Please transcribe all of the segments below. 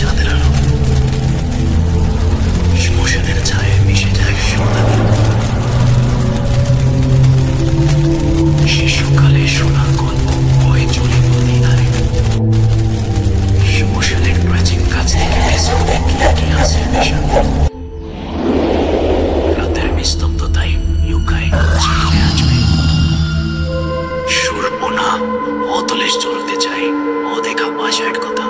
চাঁদের আলো শ্মশানের ছায়ে মিশে যায় সোনালি। শিশুকালে শোনা গল্প বয়ে চলে নদী ধারে। শ্মশানের প্রাচীন কাছ থেকে ভেসে ওঠে ইতিহাসের পেশা। রাতের নিস্তব্ধতায় লুকায় আজবে সুরপোনা অতলে চলতে চাই অদেখা বাসার কথা।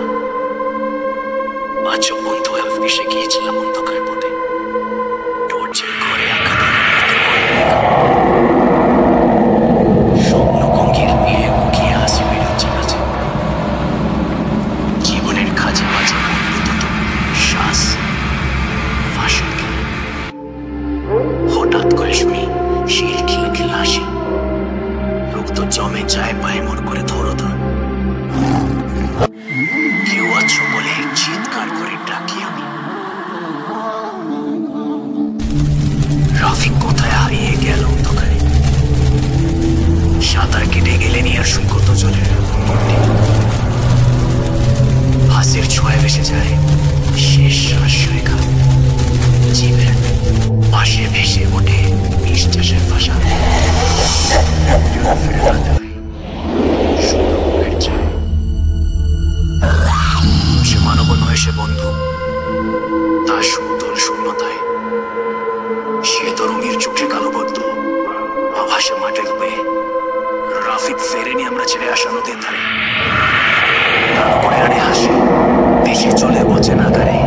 আজ বন্ধু এসে গিয়েছিলাম অন্ধকার পথে, টর্চের ঘরে আঁকা স্বপ্ন গঙ্গির বিয়ে মুখিয়ে হাসি বেরোচ্ছে কাছে। জীবনের কাজে মাঝে উদ্ভূত শ্বাস ফাঁসের খেলা। হঠাৎ করে শুনি শিল খিলে খিলে হাসি। রক্ত জমে যায় পায়ে মন করে ধরো ধর। কেউ আছো বলে চিৎকার করে ডাকি আমি। রাফিক কোথায় হারিয়ে গেল অন্ধকারে। সাঁতার কেটে গেলেন আর সুকত জলের মধ্যে। হাসির ছোঁয়া ভেসে যায় শেষ শ্বাস রেখা। জীবের পাশে ভেসে ওঠে নিঃশ্বাসের ভাষা। ফিরে রাখতে হয় সুরভোগের চায়। সে মানব নয়, সে বন্ধু। তার সুতল শূন্যতায় সে তরুণীর চোখে কালোবদ্ধ আভাসে মাঠে ডুবে। রাফিক ফেরেনি আমরা ছেড়ে আসা নদীর ধারে। তার উপরে আড়ে হাসে দেশে চলে বচে না গাড়ে।